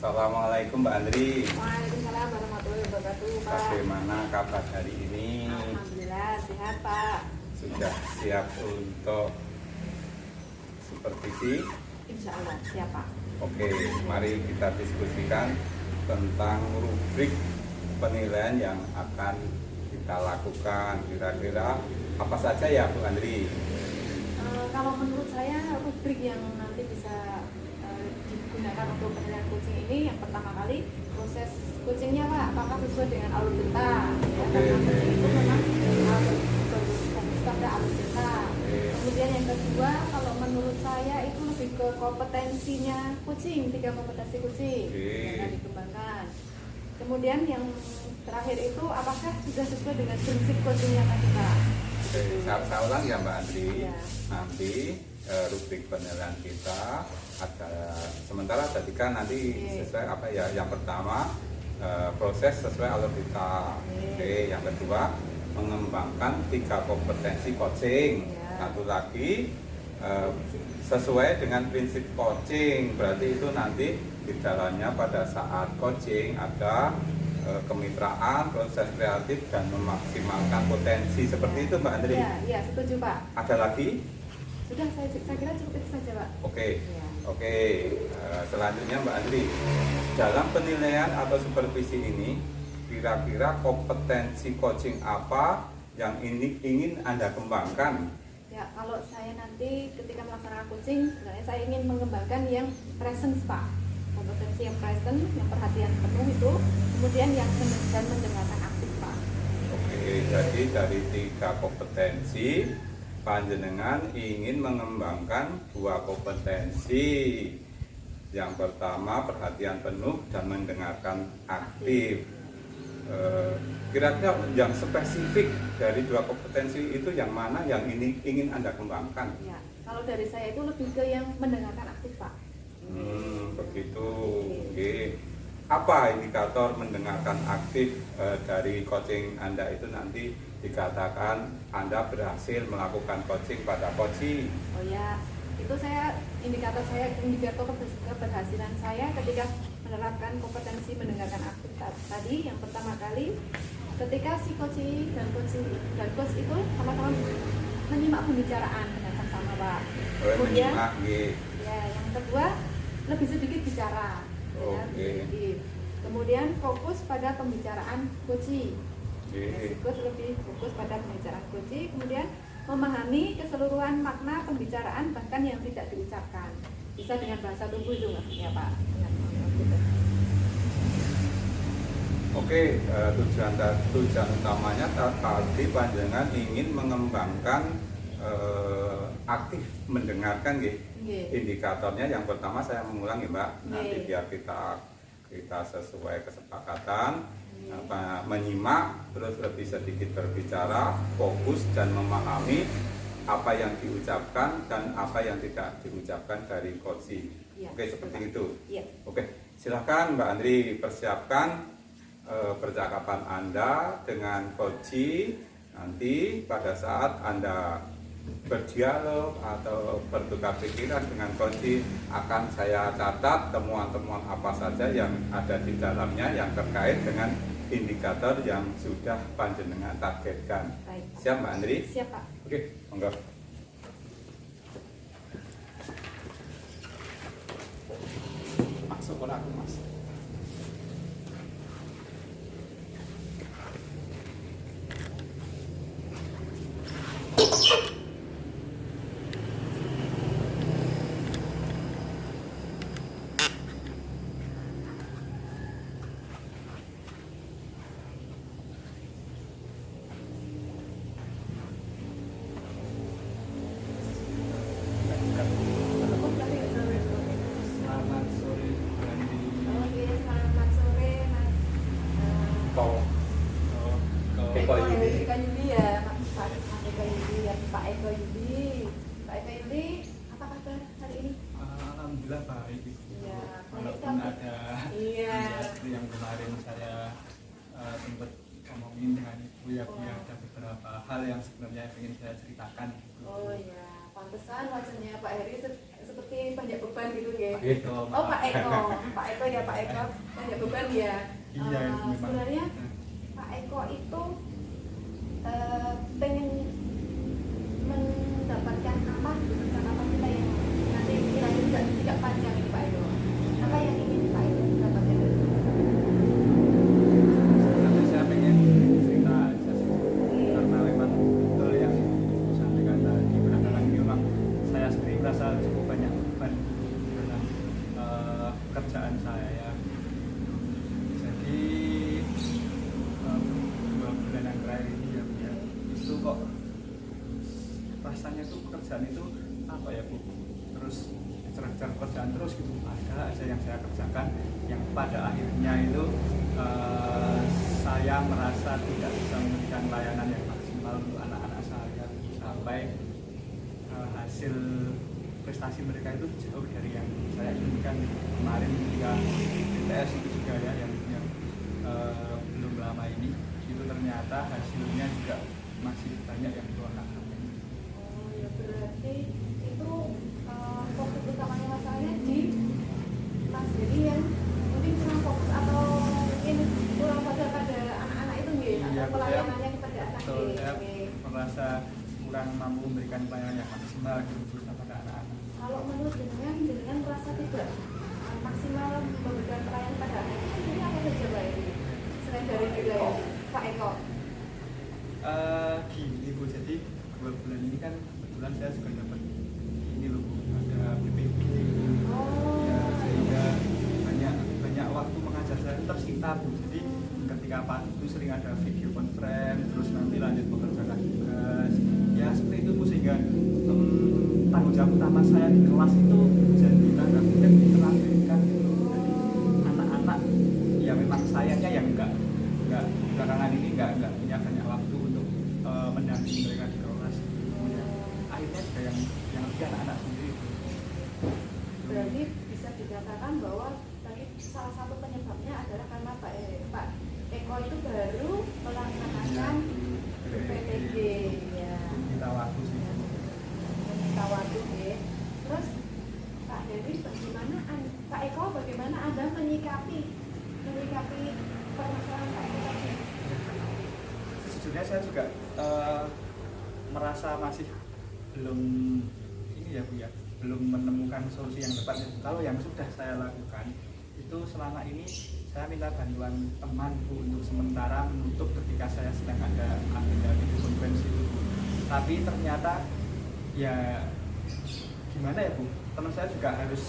Assalamualaikum Mbak Andri. Waalaikumsalam warahmatullahi wabarakatuh, Pak. Bagaimana kabar hari ini? Alhamdulillah sehat, Pak. Sudah siap untuk supervisi? Insya Allah siap, Pak. Oke, mari kita diskusikan tentang rubrik penilaian yang akan kita lakukan. Kira-kira apa saja ya Bu Andri? Kalau menurut saya rubrik yang nanti bisa digunakan untuk penilaian coaching ini, yang pertama kali proses coachingnya, Pak, apakah sesuai dengan alur kita? Ya, karena coaching itu memang berfokus pada alur kita. Kemudian yang kedua, kalau menurut saya itu lebih ke kompetensinya coaching, 3 kompetensi coaching yang akan dikembangkan. Kemudian yang terakhir itu apakah sudah sesuai dengan prinsip coaching yang tadi, Pak? Oke, saya ulang ya Mbak Andri. Ya. Nanti rubrik penilaian kita ada sementara ketika nanti sesuai apa ya? Yang pertama proses sesuai alur kita. Oke, yang kedua mengembangkan 3 kompetensi coaching. Satu lagi sesuai dengan prinsip coaching. Berarti itu nanti di dalamnya pada saat coaching ada kemitraan, proses kreatif dan memaksimalkan potensi. Seperti itu Mbak Andri. Iya, setuju, Pak. Ada lagi? Sudah, saya kira cukup itu saja, Pak. Oke. Ya. Oke. Selanjutnya Mbak Andri, dalam penilaian atau supervisi ini kira-kira kompetensi coaching apa yang ingin Anda kembangkan? Ya, kalau saya nanti ketika melaksanakan coaching, sebenarnya saya ingin mengembangkan yang presence, Pak. Kompetensi yang present, yang perhatian penuh itu, kemudian yang dan mendengarkan aktif, Pak. Oke, jadi dari 3 kompetensi panjenengan ingin mengembangkan 2 kompetensi. Yang pertama perhatian penuh dan mendengarkan aktif. Kira-kira yang spesifik dari 2 kompetensi itu yang mana yang ini ingin Anda kembangkan? Ya, kalau dari saya itu lebih ke yang mendengarkan aktif, Pak. Begitu. Oke. Apa indikator mendengarkan aktif dari coaching Anda itu nanti dikatakan Anda berhasil melakukan coaching pada coaching? Oh ya, itu indikator keberhasilan saya ketika menerapkan kompetensi mendengarkan aktif tadi. Yang pertama kali ketika si coach coach itu sama-sama menyimak pembicaraan dengan sama, Pak. Kemudian ya, yang kedua lebih sedikit bicara. Ya, sedikit. Kemudian fokus pada pembicaraan coaching. Lebih fokus pada pembicaraan coaching. Kemudian memahami keseluruhan makna pembicaraan bahkan yang tidak diucapkan. Bisa dengan bahasa tubuh itu maksudnya, Pak. Oke, tujuan utamanya tadi panjenengan ingin mengembangkan aktif mendengarkan gitu. Indikatornya yang pertama saya mengulangi Mbak, nanti biar kita sesuai kesepakatan, menyimak, terus lebih sedikit berbicara, fokus dan memahami apa yang diucapkan dan apa yang tidak diucapkan dari coaching. Oke, seperti itu. Oke, silakan Mbak Andri persiapkan percakapan Anda dengan coaching nanti pada saat Anda berdialog atau bertukar pikiran dengan coaching akan saya catat temuan-temuan apa saja yang ada di dalamnya yang terkait dengan indikator yang sudah panjenengan targetkan. Baik, Siap Mbak Andri? Siap, Pak. Oke, monggo. Masuk aku Mas. Selamat sore, Andi. Oke, selamat sore, Mas. Eko Yudi. Eko Yudi ya, Pak Eko Yudi ya, Pak Eko Yudi. Pak Eko Yudi, apa kabar hari ini? Alhamdulillah baik. Iya, Walaupun ada yang kemarin saya sempat ngomongin dengan ibu ya, ada beberapa hal yang sebenarnya ingin saya ceritakan. Oh iya, pantesan wajahnya Pak Heri seperti banyak beban gitu ya. Eko. Oh Pak Eko, Pak Eko ya Pak Eko, banyak beban ya. Iya, memang. Sebenarnya Pak Eko itu pengen mendapatkan apa di percakapan kita yang nanti istilahnya tidak panjang ini Pak Eko. Apa yang ingin Pak Eko dapatkan? Nanti saya pengen cerita aja sih, karena memang betul yang disampaikan tadi, belakangan ini memang saya sendiri merasa cukup banyak beban dalam kerjaan saya ya. Jadi 2 bulan yang terakhir ini ya itu kok rasanya tuh pekerjaan itu apa ya Bu, terus kejar-kejar pekerjaan terus gitu, ada aja yang saya kerjakan yang pada akhirnya itu saya merasa tidak bisa memberikan layanan yang maksimal untuk anak-anak saya, sampai hasil prestasi mereka itu jauh dari yang saya inginkan. Kemarin ketika BTS itu juga ya yang belum lama ini itu ternyata hasilnya juga masih banyak yang berwarna kuning. Oh ya, berarti itu fokus utamanya masalahnya di Mas Dedi yang mungkin kurang fokus atau mungkin kurang fokus pada anak-anak itu nggih, Iya, atau pelayanannya kepada anak betul, nggih. saya Oke. merasa kurang mampu memberikan pelayanan yang maksimal gitu kepada anak-anak. Kalau menurut jenengan merasa tidak maksimal memberikan pelayanan pada anak itu ini apa saja Pak Edi? Selain dari wilayah Pak Eko. Gini Bu, jadi 2 bulan ini kan kebetulan saya juga dapat ini loh Bu, ada PPG. Oh. Ya, sehingga banyak waktu mengajar saya itu tersita Bu. Jadi ketika waktu sering ada video conference, terus nanti lanjut mengerjakan tugas. Ya seperti itu Bu, sehingga tanggung jawab utama saya di kelas itu jadi tanda kutip terabaikan. Jadi anak-anak ya memang sayangnya yang enggak belakangan ini enggak punya banyak waktu untuk mendampingi mereka di kelas. Ya, akhirnya juga yang lebih anak-anak sendiri. Berarti bisa dikatakan bahwa tadi salah satu penyebabnya adalah karena Pak Eko itu baru melaksanakan PPG ya. Kita waktu sih. Meminta waktu ya. Terus Pak Dewi bagaimana Pak Eko bagaimana Anda menyikapi permasalahan Pak Eko tadi? Sejujurnya saya juga merasa masih belum ini ya Bu ya, belum menemukan solusi yang tepat. Kalau yang sudah saya lakukan itu selama ini saya minta bantuan teman Bu untuk sementara menutup ketika saya sedang ada agenda video konferensi itu. Tapi ternyata ya gimana ya Bu, teman saya juga harus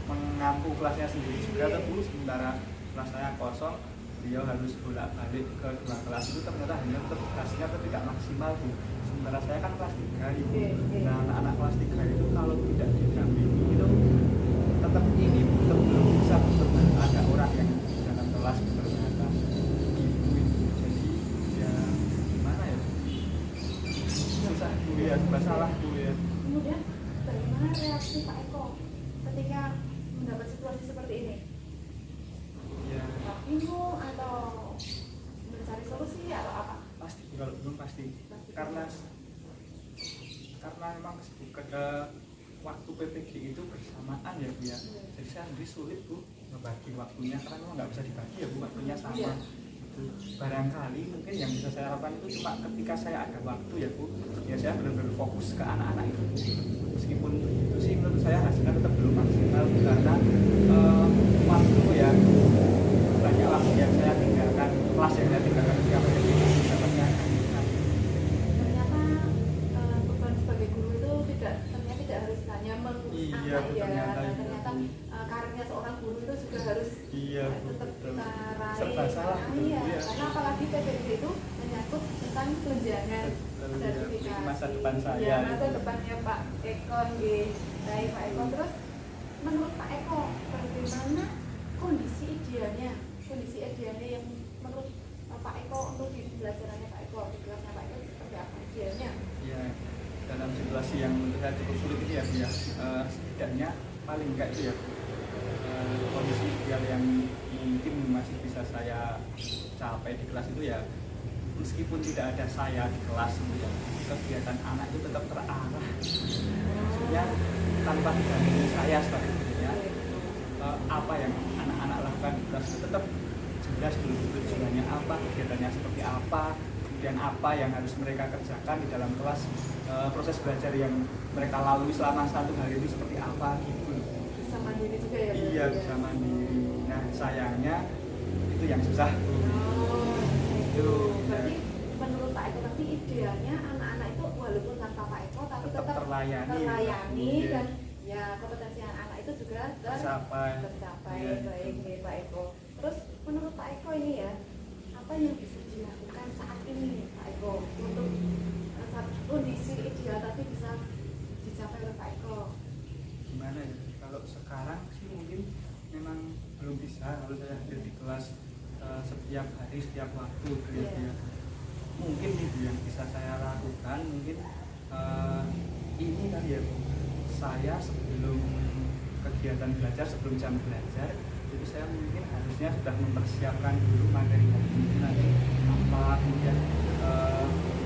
mengampu kelasnya sendiri juga tuh Bu, sementara kelas saya kosong, beliau harus bolak-balik ke 2 kelas itu, ternyata hanya hasilnya tidak maksimal Bu. Sementara saya kan kelas 3 nih Bu. Nah anak-anak kelas 3 itu kalau tidak didampingi itu tetap ini Bu, tetap belum bisa ada orang yang di dalam kelas berkata ibu itu. Jadi ya gimana ya, susah Bu ya, masalah Bu ya. Kemudian bagaimana reaksi Pak Eko ketika mendapat situasi seperti ini? Ya Bingung atau mencari solusi atau apa? pasti, kalau belum pasti karena memang waktu PPG itu bersamaan ya Bu ya. Jadi saya sendiri sulit Bu membagi waktunya, karena memang nggak bisa dibagi ya Bu, waktunya sama. Iya. Barangkali mungkin yang bisa saya lakukan itu cuma ketika saya ada waktu ya Bu, ya saya benar-benar fokus ke anak-anak itu. Meskipun itu sih menurut saya hasilnya tetap belum maksimal karena waktu ya banyak waktu yang saya tinggalkan, kelas yang saya tinggalkan ketika PPG itu dapatnya. Ternyata beban sebagai guru itu ternyata tidak harus hanya Iya, ternyata karirnya seorang guru itu juga harus tetap kita raih. Serba salah gitu, Iya, ya. karena apalagi PPG itu menyangkut tentang tunjangan sertifikasi. Masa depan saya. Ya, masa depannya Pak Eko nggih. Baik Pak Eko, terus menurut Pak Eko bagaimana kondisi idealnya yang menurut Pak Eko untuk di pelajarannya Pak Eko, di kelasnya Pak Eko seperti apa idealnya? Ya, dalam situasi yang menurut saya cukup sulit ini ya Bu ya, setidaknya paling enggak itu ya kondisi ideal yang mungkin masih bisa saya capai di kelas itu ya meskipun tidak ada saya di kelas gitu ya, kegiatan anak itu tetap terarah. Maksudnya tanpa didampingi saya sebagai gurunya, apa yang anak-anak lakukan di kelas itu tetap jelas dulu tujuannya apa, kegiatannya seperti apa, kemudian apa yang harus mereka kerjakan di dalam kelas, proses belajar yang mereka lalui selama 1 hari itu seperti apa gitu. Bisa mandiri juga ya? Iya, bisa mandiri. Nah sayangnya itu yang susah. Itu berarti menurut Pak Eko nanti idealnya anak-anak itu walaupun tanpa Pak Eko tapi tetap terlayani dan ya kompetensi anak itu juga tercapai. Baik Pak Eko. Terus menurut Pak Eko ini ya, apa yang bisa dilakukan saat ini Pak Eko untuk kondisi ideal tadi bisa dicapai oleh Pak Eko? Gimana ya, kalau sekarang sih mungkin memang belum bisa kalau saya hadir di kelas setiap hari, setiap waktu gitu ya. Mungkin itu yang bisa saya lakukan, mungkin ini kali ya Bu, saya sebelum kegiatan belajar, sebelum jam belajar itu saya mungkin harusnya sudah mempersiapkan dulu materi hari ini nanti apa, kemudian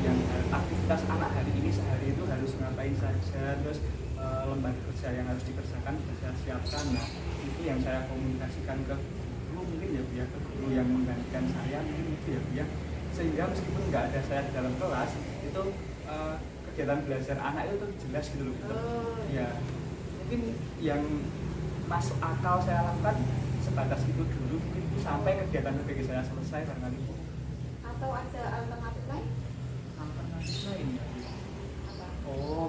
yang aktivitas anak hari ini sehari itu harus ngapain saja, terus lembar kerja yang harus dikerjakan sudah saya siapkan. Nah itu yang saya komunikasikan ke guru mungkin ya Bu ya, ke guru yang menggantikan saya mungkin itu ya Bu ya, sehingga meskipun nggak ada saya di dalam kelas itu kegiatan belajar anak itu tuh jelas gitu loh gitu. Ya mungkin yang masuk akal saya lakukan sebatas itu dulu, mungkin sampai kegiatan PPG saya selesai barangkali. Atau ada alternatif lain? Alternatif lain ya Bu. Apa? Oh,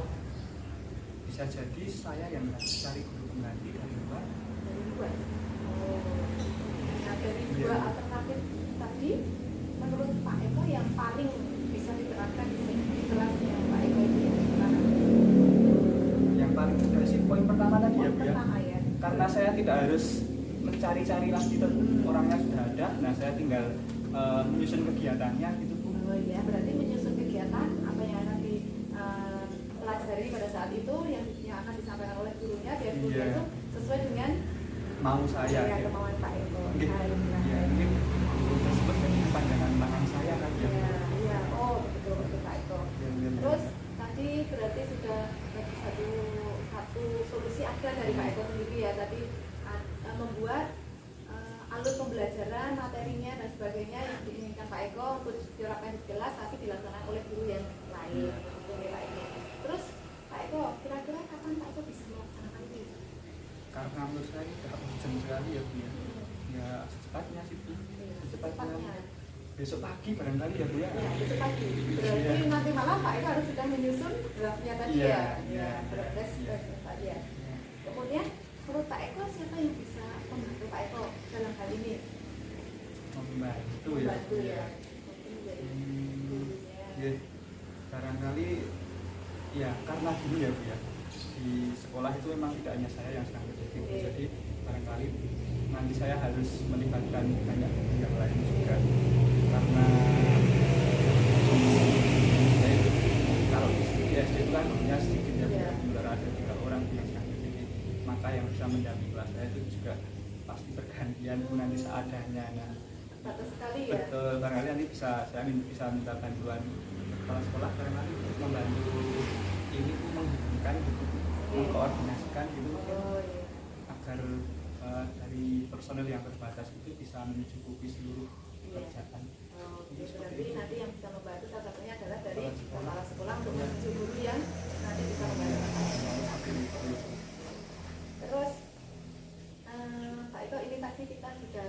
bisa jadi saya yang cari guru pengganti dari luar. Dari luar. Nah dari dua alternatif tadi, menurut Pak Eko yang paling bisa diterapkan di kelasnya Pak Eko itu yang gimana? Yang paling mudah sih poin pertama tadi ya Bu ya. Ya. Karena saya tidak harus mencari-cari lagi tuh orangnya sudah ada, nah saya tinggal menyusun kegiatannya gitu Bu. Oh iya, berarti menyusun kegiatan apa yang akan dipelajari pada saat itu yang akan disampaikan oleh gurunya biar gurunya itu sesuai dengan mau saya ya. kemauan Pak Eko. Ya, mungkin guru tersebut jadi pandangan tangan saya kan ya. Iya, oh betul Pak Eko. Ya. Terus tadi berarti sudah satu solusi ada dari Pak Eko sendiri ya, tadi membuat alur pembelajaran, materinya dan sebagainya yang diinginkan Pak Eko untuk diterapkan di kelas tapi dilaksanakan oleh guru yang lain. Pak Eko. Terus Pak Eko, kira-kira kapan Pak Eko bisa melaksanakan itu? Karena menurut saya tidak urgent sekali ya Bu ya. Ya secepatnya sih Bu. Secepatnya. Besok pagi barangkali ya Bu ya. Ya, besok pagi. Berarti nanti malam Pak Eko harus sudah menyusun draftnya tadi ya. Ya, draft tadi ya. Kemudian menurut Pak Eko siapa yang bisa membantu Pak Eko dalam hal ini? Membantu ya. Membantu ya. Mungkin jadi ya, barangkali ya karena dulu ya Bu ya, di sekolah itu memang tidak hanya saya yang sedang berpikir, jadi barangkali nanti saya harus melibatkan banyak yang lain juga karena ya itu, kalau di SD itu kan gurunya sedikit ya Bu, sementara ada 3 orang yang sedang berpikir, maka yang bisa mendampingi kelas saya itu juga pasti bergantian Bu nanti seadanya. Nah, batas sekali ya. betul, barangkali nanti saya bisa minta bantuan kepala sekolah barangkali untuk membantu ini menghubungkan gitu, mengkoordinasikan gitu agar dari personel yang terbatas itu bisa mencukupi seluruh pekerjaan. Berarti nanti yang bisa membantu salah satunya adalah dari kepala sekolah untuk menuju guru yang nanti bisa membantu. Terus Pak Eko, ini tadi kita sudah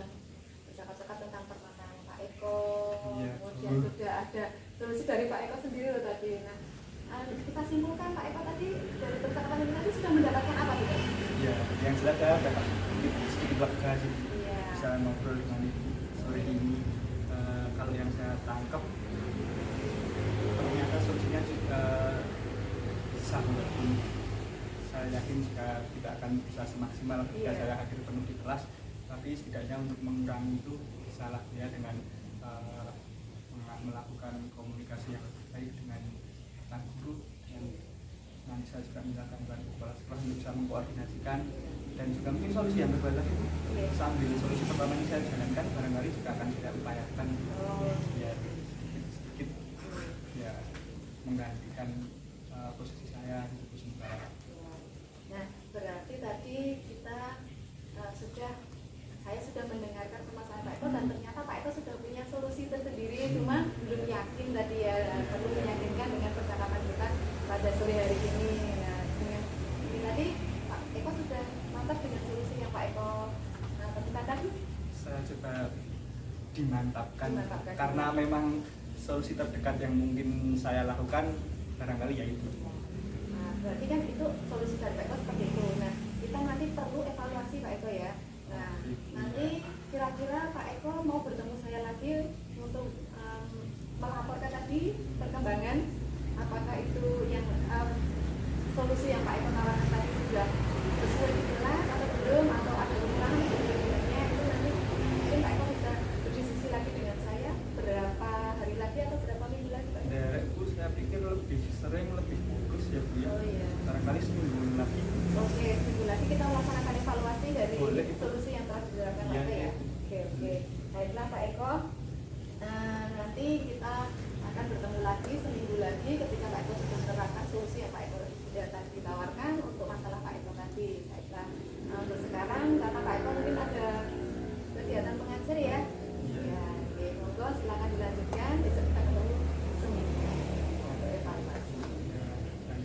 bercakap-cakap tentang permasalahan Pak Eko, kemudian sudah ada solusi dari Pak Eko sendiri loh tadi. Nah, kita simpulkan Pak Eko tadi dari percakapan ini tadi sudah mendapatkan apa gitu? Iya, yang jelas saya dapat sedikit lega sih, bisa ngobrol dengan Ibu sore ini. Kalau yang saya tangkap ternyata solusinya juga bisa membantu. Saya yakin jika tidak akan bisa semaksimal ketika saya hadir penuh di kelas, tapi setidaknya untuk mengurangi itu bisa lah ya dengan melakukan komunikasi yang lebih baik dengan sang guru, dan nanti saya juga mintakan kepada kepala sekolah untuk bisa mengkoordinasikan, dan juga mungkin solusi yang kedua tadi sambil solusi pertama ini saya jalankan barangkali juga akan saya upayakan ya sedikit menggantikan posisi saya di Bu Sembara. Nah, berarti tadi kita saya sudah mendengarkan permasalahan Pak Eko dan ternyata Pak Eko sudah punya solusi tersendiri, cuma belum yakin tadi ya, perlu meyakinkan dengan percakapan kita pada sore hari ini. Nah, dengan ini tadi Pak Eko sudah mantap dengan solusi yang Pak Eko temukan tadi. Saya coba dimantapkan. Karena Dimantapkan. memang solusi terdekat yang mungkin saya lakukan barangkali ya itu. Nah, berarti kan itu solusi dari Pak Eko seperti itu. Nah, kita nanti perlu evaluasi Pak Eko ya. Nah, nanti kira-kira Pak Eko mau bertemu saya lagi untuk melaporkan tadi perkembangan apakah itu yang solusi yang Pak Eko tawarkan tadi sudah sesuai jelas atau belum, atau ada kekurangan sebenarnya. Itu nanti mungkin Pak Eko bisa berdiskusi lagi dengan saya berapa hari lagi atau berapa minggu lagi Pak Eko. Bu, saya pikir lebih sering, lebih bagus ya Bu ya. Oh iya. Barangkali seminggu lagi. Oke, minggu lagi kita melaksanakan evaluasi dari Boleh. solusi yang telah diterapkan Pak Iya, Eko ya. iya. Oke. Baiklah Pak Eko. Nanti kita akan bertemu lagi seminggu lagi ketika Pak Eko sudah menerapkan solusi yang Pak Eko sudah tadi ditawarkan untuk masalah Pak Eko tadi. Baiklah. Untuk sekarang karena Pak Eko mungkin ada kegiatan pengajar ya. Ya, oke. Monggo silakan dilanjutkan. Besok kita ketemu seminggu untuk evaluasi. Dan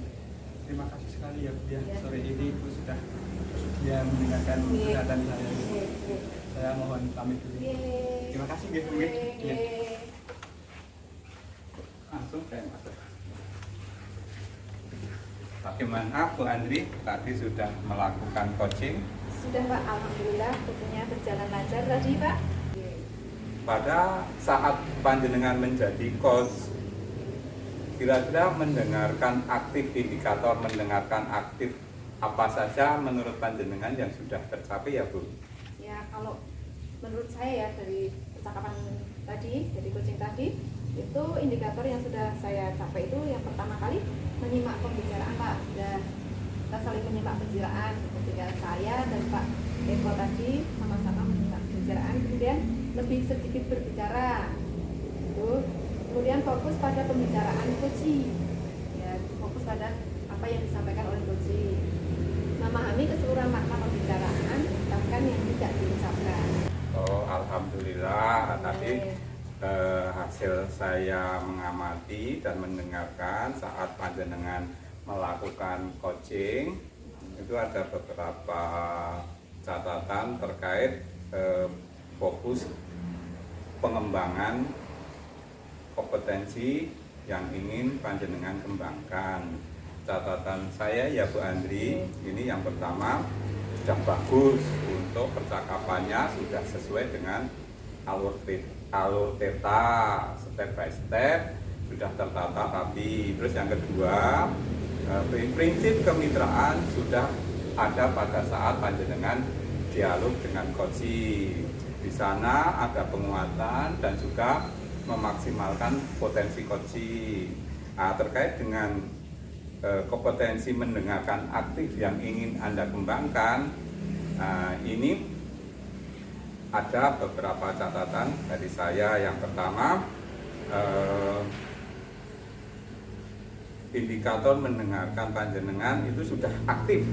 terima kasih sekali ya Bu ya. Iya. Sore ini Bu sudah bersedia mendengarkan Iya. curhatan saya. Iya. Saya mohon pamit dulu. Terima kasih Bu. Iya. Langsung saya masuk. Bagaimana Bu Andri tadi sudah melakukan coaching? Sudah Pak, alhamdulillah tentunya berjalan lancar tadi Pak. Pada saat panjenengan menjadi coach, kira-kira mendengarkan aktif indikator, mendengarkan aktif apa saja menurut panjenengan yang sudah tercapai ya Bu? Ya kalau menurut saya ya dari percakapan tadi, dari coaching tadi, itu indikator yang sudah saya capai itu yang pertama kali menyimak pembicaraan Pak. Sudah kita saling menyimak pembicaraan ketika saya dan Pak Eko tadi sama-sama menyimak pembicaraan, kemudian lebih sedikit berbicara. Kemudian fokus pada pembicaraan coaching. Ya, fokus pada apa yang disampaikan oleh coaching. Memahami keseluruhan makna pembicaraan bahkan yang tidak diucapkan. Oh, alhamdulillah tadi Oke. hasil saya mengamati dan mendengarkan saat panjenengan melakukan coaching itu ada beberapa catatan terkait fokus pengembangan kompetensi yang ingin panjenengan kembangkan. Catatan saya ya Bu Andri, ini yang pertama sudah bagus untuk percakapannya, sudah sesuai dengan alur theta, step by step sudah tertata rapi. Terus yang kedua, prinsip kemitraan sudah ada pada saat panjenengan dialog dengan coaching. Di sana ada penguatan dan juga memaksimalkan potensi coaching. Nah, terkait dengan kompetensi mendengarkan aktif yang ingin Anda kembangkan, ini ada beberapa catatan dari saya. Yang pertama, indikator mendengarkan panjenengan itu sudah aktif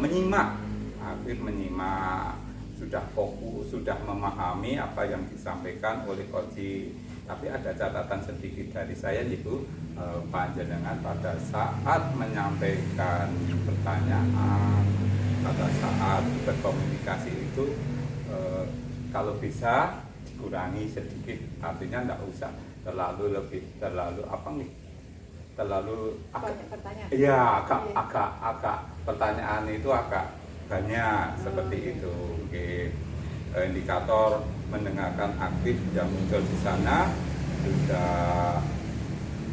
menyimak, sudah fokus, sudah memahami apa yang disampaikan oleh coaching. Tapi ada catatan sedikit dari saya, yaitu panjenengan pada saat menyampaikan pertanyaan, pada saat berkomunikasi itu kalau bisa dikurangi sedikit, artinya tidak usah terlalu Banyak pertanyaan. iya, agak pertanyaan itu agak banyak seperti itu. Oke. Indikator mendengarkan aktif yang muncul di sana sudah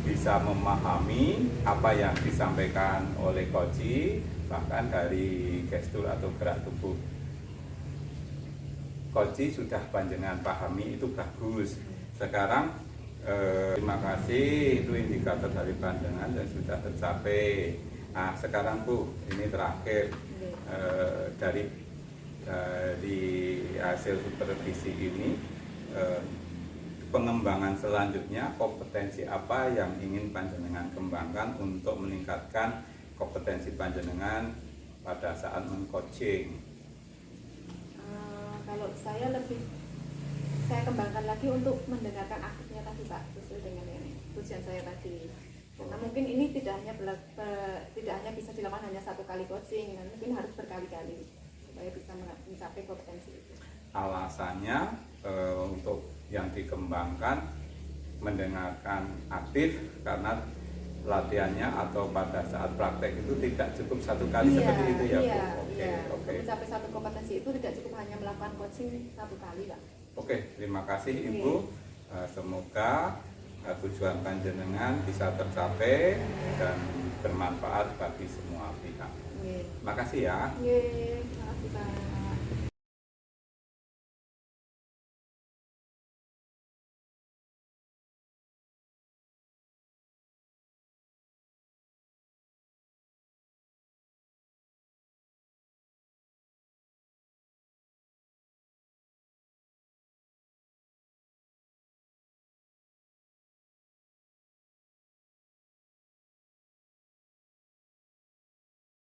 bisa memahami apa yang disampaikan oleh coaching, bahkan dari gestur atau gerak tubuh coaching sudah panjenengan pahami, itu bagus. Sekarang terima kasih, itu indikator dari panjenengan dan sudah tercapai. Nah sekarang Bu, ini terakhir dari hasil supervisi ini, pengembangan selanjutnya, kompetensi apa yang ingin panjenengan kembangkan untuk meningkatkan kompetensi panjenengan pada saat mengcoaching? Kalau saya kembangkan lagi untuk mendengarkan aktifnya tadi Pak, sesuai dengan ini tujuan saya tadi. Karena mungkin ini tidak hanya bisa dilakukan hanya satu kali coaching, mungkin harus berkali-kali supaya bisa mencapai kompetensi itu. Alasannya untuk yang dikembangkan mendengarkan aktif karena latihannya atau pada saat praktek itu tidak cukup satu kali seperti itu ya Bu? Oke. Mencapai satu kompetensi itu tidak cukup hanya melakukan coaching satu kali Pak. Oke, terima kasih Ibu. Semoga tujuan panjenengan bisa tercapai dan bermanfaat bagi semua pihak. Terima kasih ya. Terima kasih Pak.